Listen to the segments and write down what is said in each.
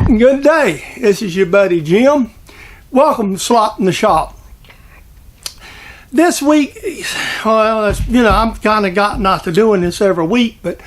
Good day, this is your buddy Jim. Welcome to Slop in the Shop. This week, well, I'm kind of got not to doing this every week, but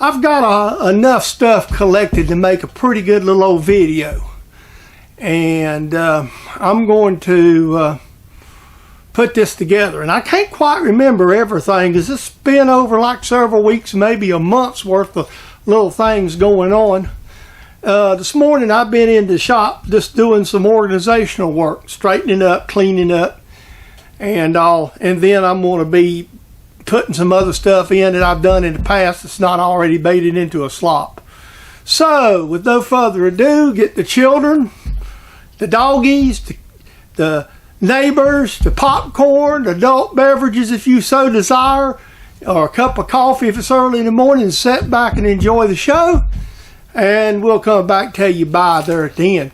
I've got enough stuff collected to make a pretty good little old video. And I'm going to put this together. And I can't quite remember everything because it's been over like several weeks, maybe a month's worth of little things going on. This morning I've been in the shop just doing some organizational work, straightening up, cleaning up, and then I'm going to be putting some other stuff in that I've done in the past that's not already baited into a slop. So with no further ado, get the children, the doggies, the neighbors, the popcorn, the adult beverages if you so desire, or a cup of coffee if it's early in the morning, and sit back and enjoy the show. And we'll come back and tell you bye there at the end.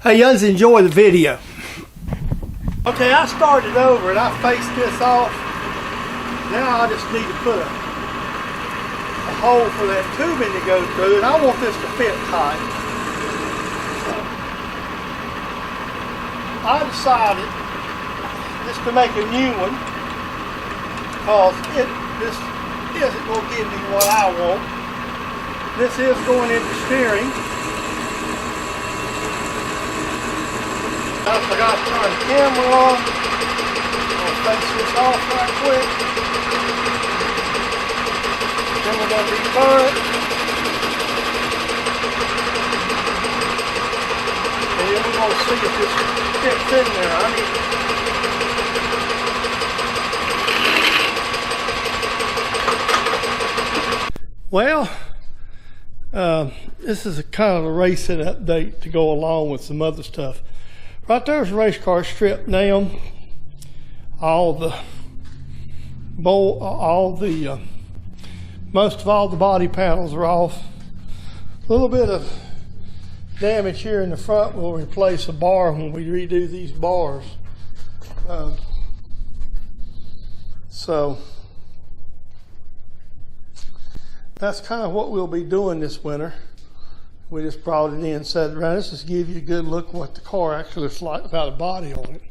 Hey, you guys enjoy the video. Okay, I started over and I faced this off. Now I just need to put a hole for that tubing to go through, and I want this to fit tight. So I decided just to make a new one because this isn't going to give me what I want. This is going into steering. I forgot to turn the camera on. I'll face this off right quick. Then we're going to deburr it. And then we're going to see if this fits in there. Well, this is a kind of a racing update to go along with some other stuff. Right there's a race car stripped down. Most of all the body panels are off. A little bit of damage here in the front. We'll replace a bar when we redo these bars. So that's kind of what we'll be doing this winter. We just brought it in, set it around. This just give you a good look at what the car actually looks like without a body on it.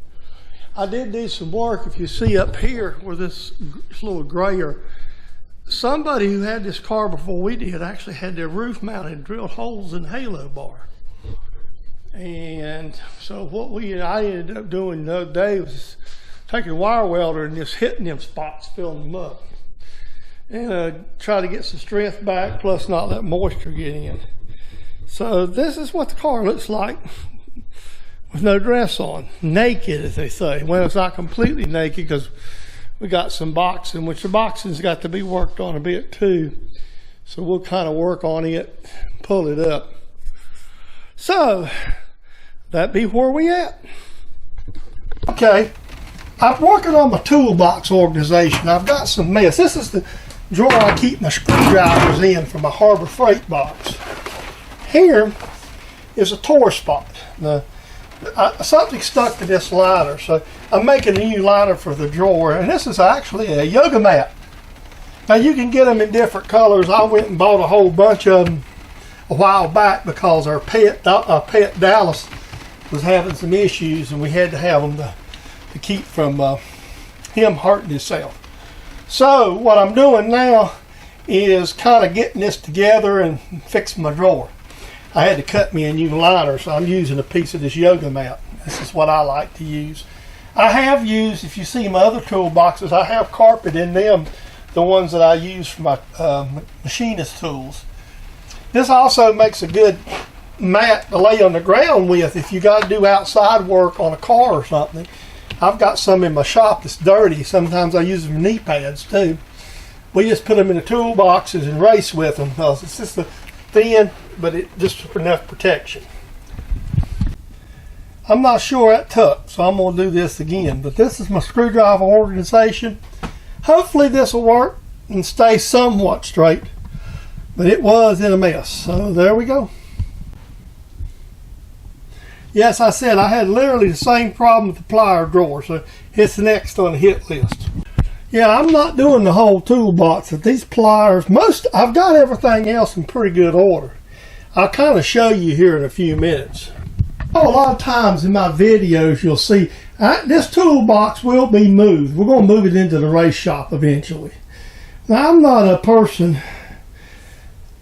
I did do some work. If you see up here where this little grayer, somebody who had this car before we did actually had their roof mounted and drilled holes in the halo bar. And so what I ended up doing the other day was taking a wire welder and just hitting them spots, filling them up. And try to get some strength back, plus not let moisture get in. So this is what the car looks like with no dress on. Naked, as they say. Well, it's not completely naked because we got some boxing, which the boxing's got to be worked on a bit too. So we'll kind of work on it, pull it up. So that be where we at. Okay, I'm working on my toolbox organization. I've got some mess. This is the drawer I keep my screwdrivers in for my Harbor Freight box. Here is a tore spot. Something stuck to this liner, so I'm making a new liner for the drawer, and this is actually a yoga mat. Now you can get them in different colors. I went and bought a whole bunch of them a while back because our pet Dallas was having some issues, and we had to have them to keep from him hurting himself. So what I'm doing now is kind of getting this together and fixing my drawer. I had to cut me a new liner, so I'm using a piece of this yoga mat. This is what I like to use. I have used, if you see my other toolboxes, I have carpet in them, the ones that I use for my machinist tools. This also makes a good mat to lay on the ground with if you got to do outside work on a car or something. I've got some in my shop that's dirty. Sometimes I use them for knee pads too. We just put them in the toolboxes and race with them because it's just a thin, but it just for enough protection. I'm not sure that tucked, so I'm going to do this again. But this is my screwdriver organization. Hopefully this will work and stay somewhat straight. But it was in a mess, so there we go. Yes, I said I had literally the same problem with the plier drawer, so it's next on the hit list. Yeah, I'm not doing the whole toolbox. But these pliers, I've got everything else in pretty good order. I'll kind of show you here in a few minutes. A lot of times in my videos you'll see this toolbox will be moved. We're going to move it into the race shop eventually. Now, I'm not a person,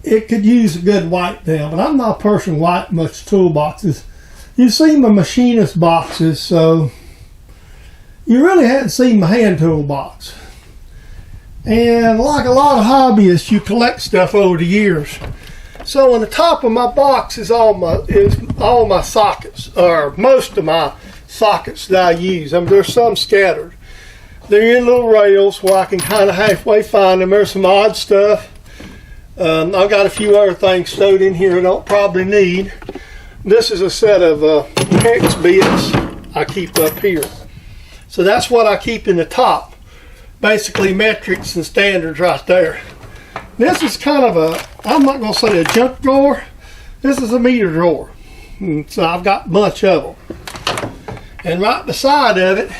it could use a good wipe down, but I'm not a person who wipe much toolboxes. You've seen my machinist boxes, so you really hadn't seen my hand toolbox. And like a lot of hobbyists, you collect stuff over the years. So on the top of my box is all my sockets, or most of my sockets that I use. I mean, there's some scattered. They're in little rails where I can kind of halfway find them. There's some odd stuff. I've got a few other things stowed in here I don't probably need. This is a set of hex bits I keep up here. So that's what I keep in the top. Basically metrics and standards right there. This is kind of a, I'm not going to say a junk drawer. This is a meter drawer. So I've got a bunch of them. And right beside of it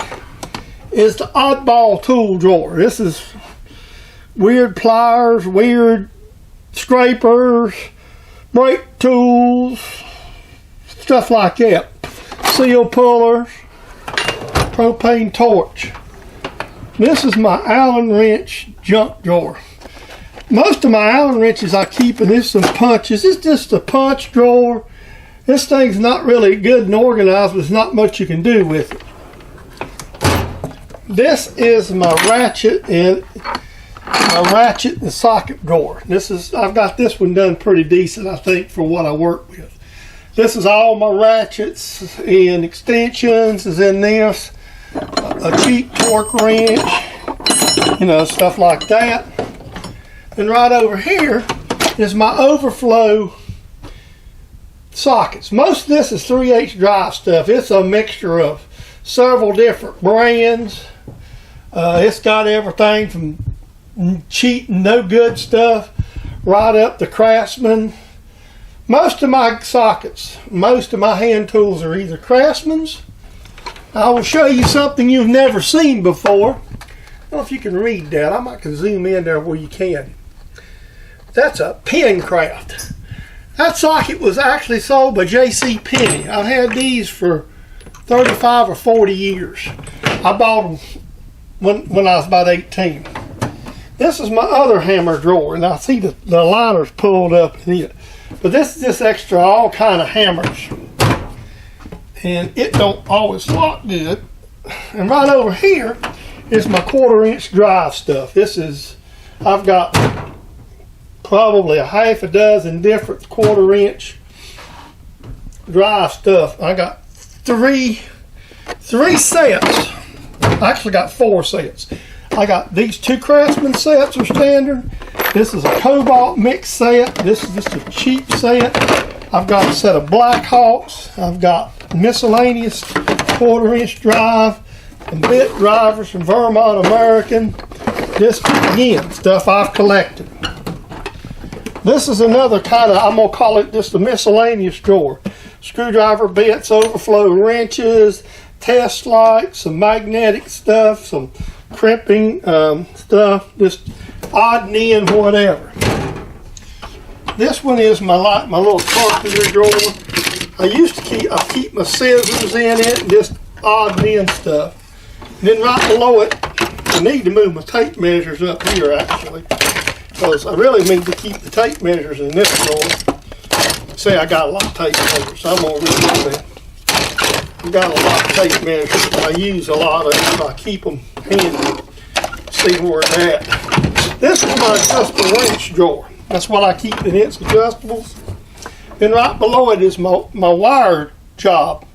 is the oddball tool drawer. This is weird pliers, weird scrapers, brake tools, stuff like that. Seal pullers, propane torch. This is my Allen wrench junk drawer. Most of my Allen wrenches I keep, and there's some punches. It's just a punch drawer. This thing's not really good and organized, but there's not much you can do with it. This is my ratchet and socket drawer. I've got this one done pretty decent, I think, for what I work with. This is all my ratchets and extensions is in this. A cheap torque wrench, you know, stuff like that. And right over here is my overflow sockets. Most of this is 3/8 drive stuff. It's a mixture of several different brands. It's got everything from cheap and no good stuff right up to Craftsman. Most of my sockets, most of my hand tools are either Craftsman's. I will show you something you've never seen before. I don't know if you can read that. I might can zoom in there where you can. That's a Pencraft. That socket was actually sold by J.C. Penney. I've had these for 35 or 40 years. I bought them when I was about 18. This is my other hammer drawer, and I see the liner's pulled up in it. But this is just extra all kind of hammers. And it don't always lock good. And right over here is my 1/4" drive stuff. I've got probably a half a dozen different 1/4" drive stuff. I got three sets. I actually got 4 sets. I got these 2 Craftsman sets are standard. This is a Cobalt mix set. This is just a cheap set. I've got a set of Blackhawks. I've got miscellaneous 1/4" drive and bit drivers from Vermont American. This, again, stuff I've collected. This is another kind of, I'm going to call it just a miscellaneous drawer. Screwdriver bits, overflow wrenches, test lights, some magnetic stuff, some crimping stuff, just odd and end whatever. This one is my little carpentry drawer. I keep my scissors in it and just odd and end stuff. And then right below it, I need to move my tape measures up here actually, because I really need to keep the tape measures in this drawer. See, I got a lot of tape measures, so I'm going to redo that. I've got a lot of tape measures. I use a lot of them, so I keep them handy. See where it's at. This is my adjustable wrench drawer. That's what I keep in its adjustables. Then right below it is my wire job,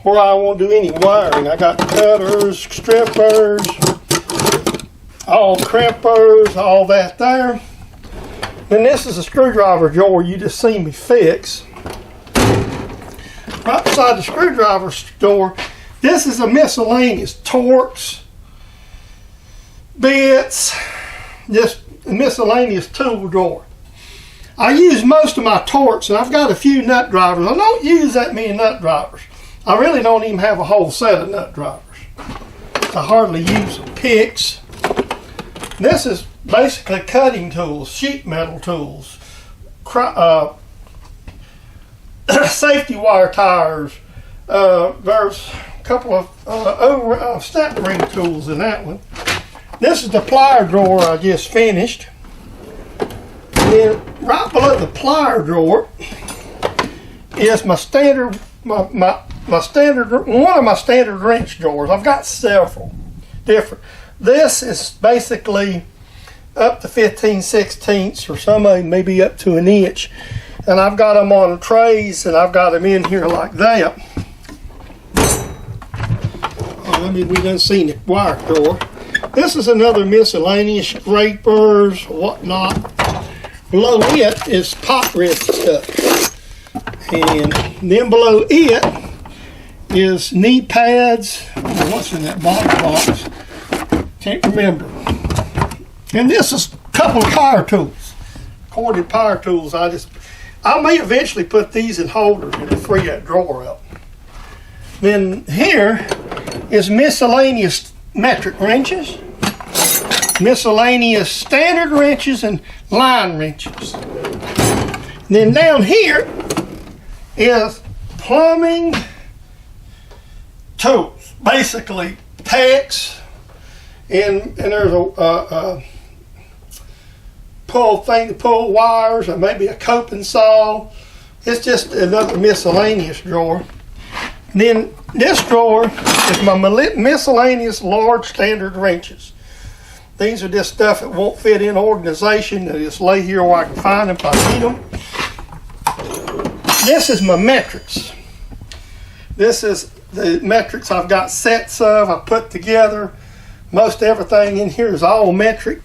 where I won't do any wiring. I got cutters, strippers, all crimpers, all that there. Then this is a screwdriver drawer you just seen me fix. Right beside the screwdriver drawer, this is a miscellaneous torques, bits, just a miscellaneous tool drawer. I use most of my torques, and I've got a few nut drivers. I don't use that many nut drivers. I really don't even have a whole set of nut drivers. I hardly use them. Picks. This is basically cutting tools, sheet metal tools, safety wire tires. There's a couple of snap ring tools in that one. This is the plier drawer I just finished. And then right below the plier drawer is my standard, one of my standard wrench drawers. I've got several different. This is basically up to 15/16 or some of them maybe up to an inch. And I've got them on trays, and I've got them in here like that. We done seen the wire drawer. This is another miscellaneous scrapers, whatnot. Below it is pot wrench stuff. And then below it is knee pads. What's in that bottom box? Can't remember. And this is a couple of power tools. Corded power tools. I may eventually put these in holders and free that drawer up. Then here is miscellaneous metric wrenches, miscellaneous standard wrenches, and line wrenches. Then down here is plumbing tools, basically tacks, and there's a pull thing to pull wires, or maybe a coping saw. It's just another miscellaneous drawer. And then this drawer is my miscellaneous large standard wrenches. These are just stuff that won't fit in organization. They just lay here where I can find them if I need them. This is my metrics. This is the metrics I've got sets of. I put together. Most everything in here is all metric.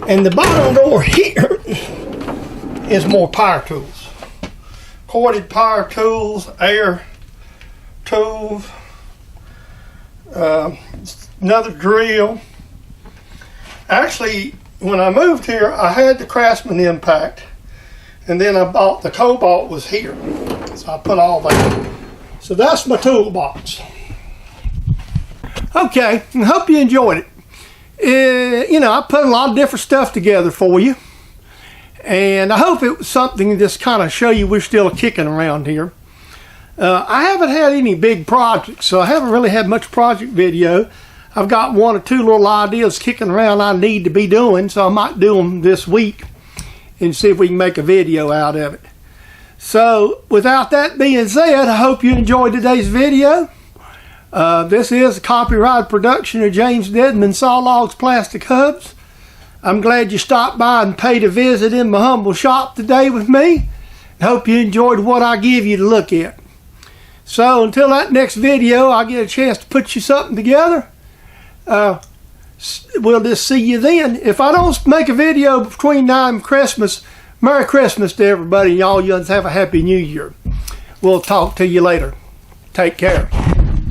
And the bottom drawer here is more power tools. Corded power tools, air tools, another drill. Actually, when I moved here, I had the Craftsman Impact, and then I bought the Cobalt was here. So I put all that. So that's my toolbox. Okay, I hope you enjoyed it. I put a lot of different stuff together for you, and I hope it was something to just kind of show you we're still kicking around here. I haven't had any big projects, so I haven't really had much project video. I've got one or two little ideas kicking around I need to be doing, so I might do them this week and see if we can make a video out of it. So without that being said, I hope you enjoyed today's video. This is a copyright production of James Dedman Saw Logs Plastic Hubs. I'm glad you stopped by and paid a visit in my humble shop today with me. I hope you enjoyed what I give you to look at. So until that next video, I get a chance to put you something together. We'll just see you then. If I don't make a video between now and Christmas, Merry Christmas to everybody. Y'all have a Happy New Year. We'll talk to you later. Take care.